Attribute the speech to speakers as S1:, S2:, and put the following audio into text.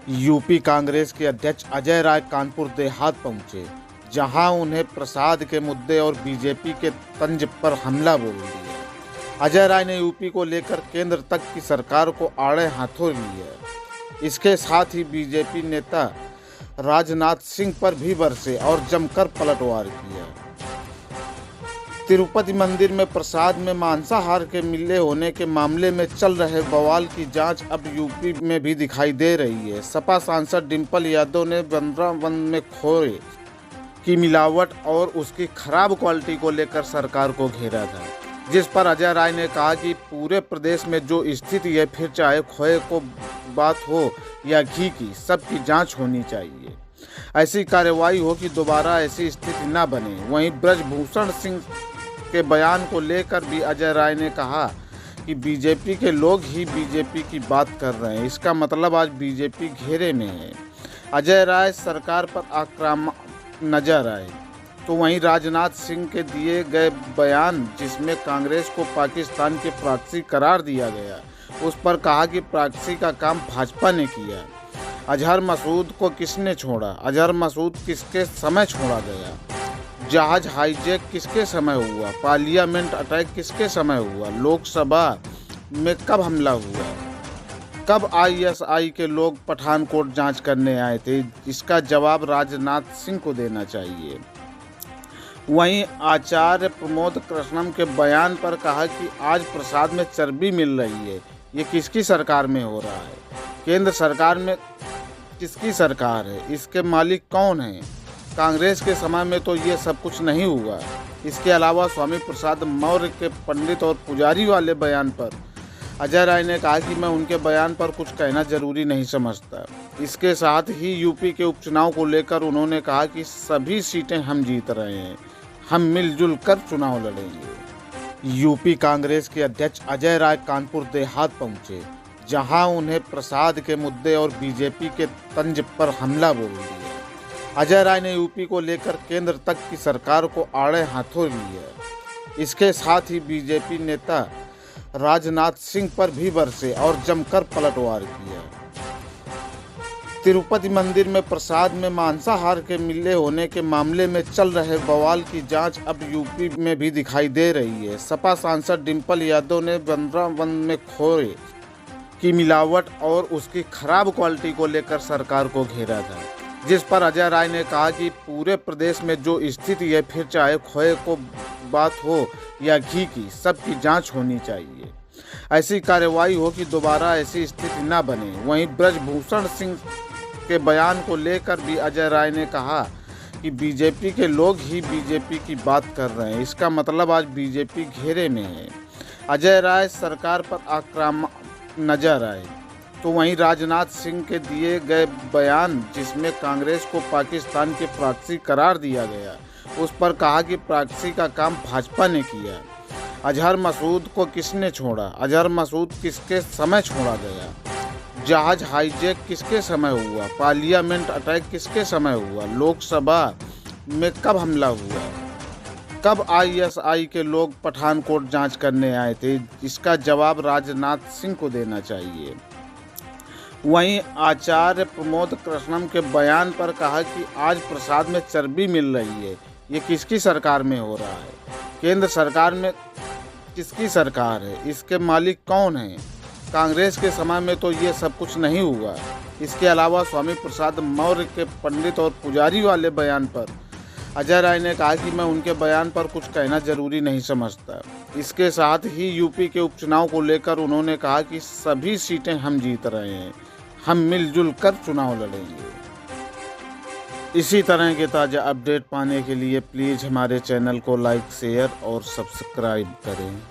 S1: UP Congress के अध्यक्ष अजय राय कानपुर देहात पहुंचे, जहां उन्हें प्रसाद के मुद्दे और बीजेपी के तंज पर हमला बोल दिया। अजय राय ने यूपी को लेकर केंद्र तक की सरकार को आड़े हाथों लिया। इसके साथ ही बीजेपी नेता राजनाथ सिंह पर भी बरसे और जमकर पलटवार किया। तिरुपति मंदिर में प्रसाद में मांसाहार के मिले होने के मामले में चल रहे बवाल की जांच अब यूपी में भी दिखाई दे रही है। सपा सांसद डिंपल यादव ने वृंदावन में खोए की मिलावट और उसकी खराब क्वालिटी को लेकर सरकार को घेरा था, जिस पर अजय राय ने कहा कि पूरे प्रदेश में जो स्थिति है, फिर चाहे खोए को बात हो या घी की, सबकी जांच होनी चाहिए। ऐसी कार्रवाई हो कि दोबारा ऐसी स्थिति न बने। वहीं ब्रजभूषण सिंह के बयान को लेकर भी अजय राय ने कहा कि बीजेपी के लोग ही बीजेपी की बात कर रहे हैं, इसका मतलब आज बीजेपी घेरे में है। अजय राय सरकार पर आक्रामक नजर आए तो वहीं राजनाथ सिंह के दिए गए बयान, जिसमें कांग्रेस को पाकिस्तान के प्रॉक्सी करार दिया गया, उस पर कहा कि प्रॉक्सी का काम भाजपा ने किया। अजहर मसूद को किसने छोड़ा? अजहर मसूद किसके समय छोड़ा गया? जहाज हाईजैक किसके समय हुआ? पार्लियामेंट अटैक किसके समय हुआ? लोकसभा में कब हमला हुआ? कब आईएसआई के लोग पठानकोट जांच करने आए थे? इसका जवाब राजनाथ सिंह को देना चाहिए। वहीं आचार्य प्रमोद कृष्णम के बयान पर कहा कि आज प्रसाद में चर्बी मिल रही है, ये किसकी सरकार में हो रहा है? केंद्र सरकार में किसकी सरकार है? इसके मालिक कौन हैं? कांग्रेस के समय में तो ये सब कुछ नहीं हुआ। इसके अलावा स्वामी प्रसाद मौर्य के पंडित और पुजारी वाले बयान पर अजय राय ने कहा कि मैं उनके बयान पर कुछ कहना जरूरी नहीं समझता। इसके साथ ही यूपी के उपचुनाव को लेकर उन्होंने कहा कि सभी सीटें हम जीत रहे हैं, हम मिलजुल कर चुनाव लड़ेंगे। यूपी कांग्रेस के अध्यक्ष अजय राय कानपुर देहात पहुंचे, जहां उन्हें प्रसाद के मुद्दे और बीजेपी के तंज पर हमला बोल दिया। अजय राय ने यूपी को लेकर केंद्र तक की सरकार को आड़े हाथों लिया। इसके साथ ही बीजेपी नेता राजनाथ सिंह पर भी बरसे और जमकर पलटवार किया। तिरुपति मंदिर में प्रसाद में मांसाहार के मिले होने के मामले में चल रहे बवाल की जांच अब यूपी में भी दिखाई दे रही है। सपा सांसद डिंपल यादव ने वृंदावन में खोए की मिलावट और उसकी खराब क्वालिटी को लेकर सरकार को घेरा था, जिस पर अजय राय ने कहा कि पूरे प्रदेश में जो स्थिति है, फिर चाहे खोए को बात हो या घी की, सबकी जांच होनी चाहिए। ऐसी कार्रवाई हो कि दोबारा ऐसी स्थिति न बने। वहीं ब्रजभूषण सिंह के बयान को लेकर भी अजय राय ने कहा कि बीजेपी के लोग ही बीजेपी की बात कर रहे हैं, इसका मतलब आज बीजेपी घेरे में है। अजय राय सरकार पर आक्रामक नजर आए तो वहीं राजनाथ सिंह के दिए गए बयान, जिसमें कांग्रेस को पाकिस्तान के प्रॉक्सी करार दिया गया, उस पर कहा कि प्रॉक्सी का काम भाजपा ने किया। अजहर मसूद को किसने छोड़ा? अजहर मसूद किसके समय छोड़ा गया? जहाज हाईजैक किसके समय हुआ? पार्लियामेंट अटैक किसके समय हुआ? लोकसभा में कब हमला हुआ? कब आईएसआई के लोग पठानकोट जांच करने आए थे? इसका जवाब राजनाथ सिंह को देना चाहिए। वहीं आचार्य प्रमोद कृष्णम के बयान पर कहा कि आज प्रसाद में चर्बी मिल रही है, ये किसकी सरकार में हो रहा है? केंद्र सरकार में किसकी सरकार है? इसके मालिक कौन हैं? कांग्रेस के समय में तो ये सब कुछ नहीं हुआ। इसके अलावा स्वामी प्रसाद मौर्य के पंडित और पुजारी वाले बयान पर अजय राय ने कहा कि मैं उनके बयान पर कुछ कहना जरूरी नहीं समझता। इसके साथ ही यूपी के उपचुनाव को लेकर उन्होंने कहा कि सभी सीटें हम जीत रहे हैं, हम मिलजुल कर चुनाव लड़ेंगे। इसी तरह के ताज़ा अपडेट पाने के लिए प्लीज़ हमारे चैनल को लाइक, शेयर और सब्सक्राइब करें।